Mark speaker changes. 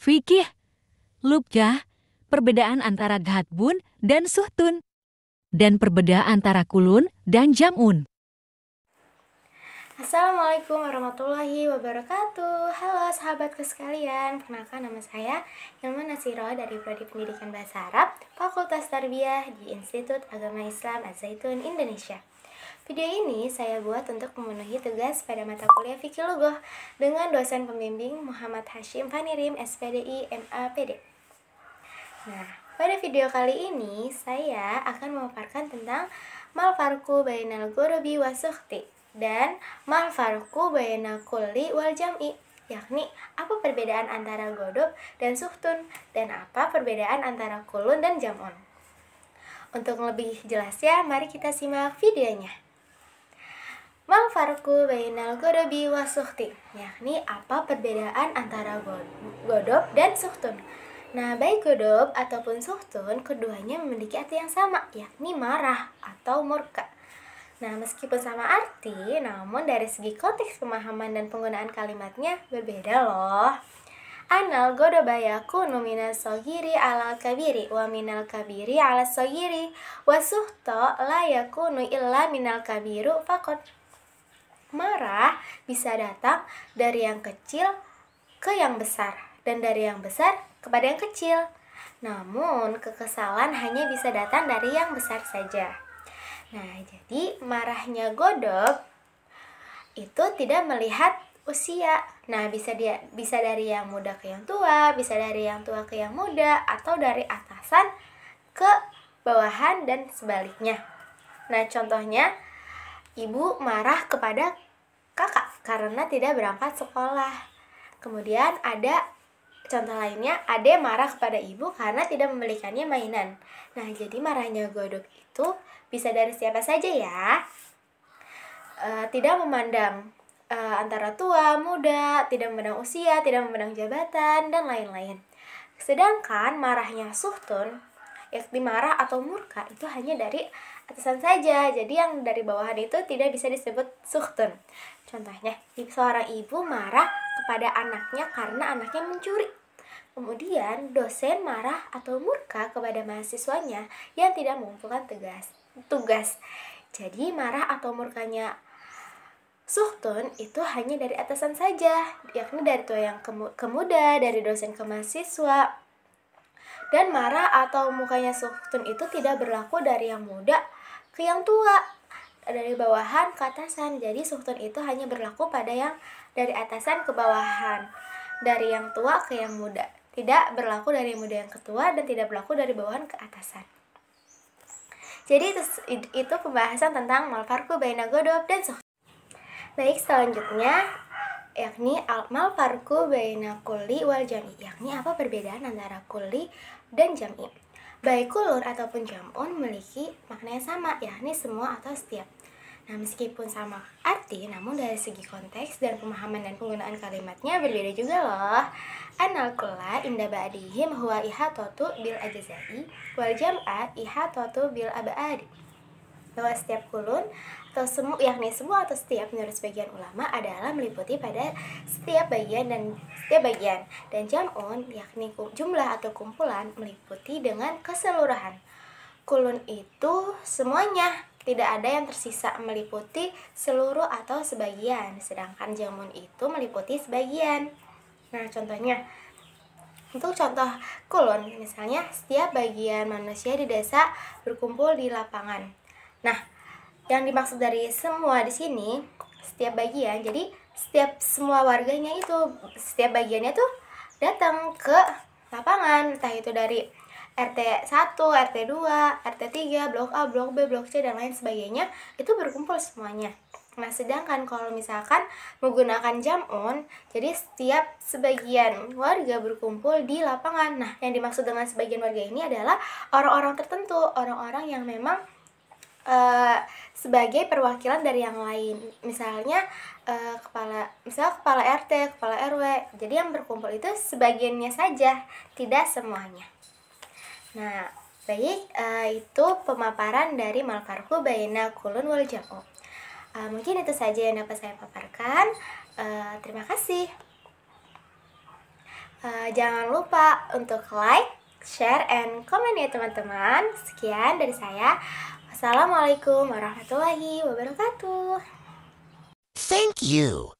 Speaker 1: Fikih, lugah, perbedaan antara ghadbun dan suhtun, dan perbedaan antara kulun dan jam'un.
Speaker 2: Assalamualaikum warahmatullahi wabarakatuh. Halo sahabatku sekalian, perkenalkan nama saya Ilma Nasiro dari Prodi Pendidikan Bahasa Arab Fakultas Tarbiyah di Institut Agama Islam Az-Zaitun Indonesia. Video ini saya buat untuk memenuhi tugas pada mata kuliah Fikih Lugah dengan dosen pembimbing Muhammad Hashim Fanirim, SPDI, MAPD. Nah, pada video kali ini saya akan memaparkan tentang mal farqu bainal ghorobi wa sukhti dan mal farqu bainal kulli wal jam'i, yakni apa perbedaan antara godob dan suhtun dan apa perbedaan antara kulun dan jam'un. Untuk lebih jelasnya, mari kita simak videonya. Mal farqu bainal ghorobi wa sukhti, yakni apa perbedaan antara godob dan suhtun. Nah, baik godob ataupun suhtun, keduanya memiliki arti yang sama, yakni marah atau murka. Nah, meskipun sama arti, namun dari segi konteks pemahaman dan penggunaan kalimatnya berbeda loh. Anal godoba yakunu minas sogiri alal kabiri, wa minal kabiri ala sogiri, wa suhto la yakunu illa minal kabiru fakot. Marah bisa datang dari yang kecil ke yang besar, dan dari yang besar kepada yang kecil. Namun, kekesalan hanya bisa datang dari yang besar saja. Nah, jadi marahnya godob itu tidak melihat usia. Nah, bisa dari yang muda ke yang tua, bisa dari yang tua ke yang muda, atau dari atasan ke bawahan dan sebaliknya. Nah, contohnya ibu marah kepada kakak karena tidak berangkat sekolah. Kemudian ada contoh lainnya, ade marah kepada ibu karena tidak membelikannya mainan. Nah, jadi marahnya godob itu bisa dari siapa saja ya. Tidak memandang antara tua, muda, tidak memandang usia, tidak memandang jabatan, dan lain-lain. Sedangkan marahnya suhtun, yakni marah atau murka, itu hanya dari atasan saja. Jadi yang dari bawahan itu tidak bisa disebut suhtun. Contohnya, seorang ibu marah kepada anaknya karena anaknya mencuri. Kemudian dosen marah atau murka kepada mahasiswanya yang tidak mengumpulkan tugas. Jadi marah atau murkanya suhtun itu hanya dari atasan saja, yakni dari tua yang ke muda, dari dosen ke mahasiswa. Dan marah atau mukanya suhtun itu tidak berlaku dari yang muda ke yang tua, dari bawahan ke atasan. Jadi suhtun itu hanya berlaku pada yang dari atasan ke bawahan, dari yang tua ke yang muda. Tidak berlaku dari muda yang ke tua, dan tidak berlaku dari bawahan ke atasan. Jadi itu pembahasan tentang mal farqu baina godob dan suhtun. Baik, selanjutnya yakni mal farqu baina kulli wal jam'i, yakni apa perbedaan antara kulli dan jam'i. Baik kulun ataupun jam'un memiliki makna yang sama, yakni semua atau setiap. Nah, meskipun sama arti, namun dari segi konteks dan pemahaman dan penggunaan kalimatnya berbeda juga loh. Anal kulla inda ba'dihim huwa ihatatu bil ajza'i wal jam'a ihatatu bil ab'adi. Bahwa setiap kulun atau semua, yakni semua atau setiap, menurut sebagian ulama adalah meliputi pada setiap bagian, dan jam'un yakni jumlah atau kumpulan meliputi dengan keseluruhan. Kulun itu semuanya, tidak ada yang tersisa meliputi seluruh atau sebagian, sedangkan jam'un itu meliputi sebagian. Nah, contohnya, untuk contoh kulun, misalnya setiap bagian manusia di desa berkumpul di lapangan. Nah, yang dimaksud dari semua di sini setiap bagian, jadi semua warganya itu, setiap bagiannya tuh datang ke lapangan, entah itu dari RT 1, RT 2, RT 3, blok A, blok B, blok C, dan lain sebagainya, itu berkumpul semuanya. Nah, sedangkan kalau misalkan menggunakan jam'un, jadi setiap sebagian warga berkumpul di lapangan. Nah, yang dimaksud dengan sebagian warga ini adalah orang-orang tertentu, orang-orang yang memang sebagai perwakilan dari yang lain. Misalnya kepala RT, kepala RW. Jadi yang berkumpul itu sebagiannya saja, tidak semuanya. Nah, baik, itu pemaparan dari mal farqu baina kulun wal jam'u. Mungkin itu saja yang dapat saya paparkan. Terima kasih. Jangan lupa untuk like, share, and comment ya teman-teman. Sekian dari saya. Wassalamualaikum warahmatullahi wabarakatuh.
Speaker 3: Thank you.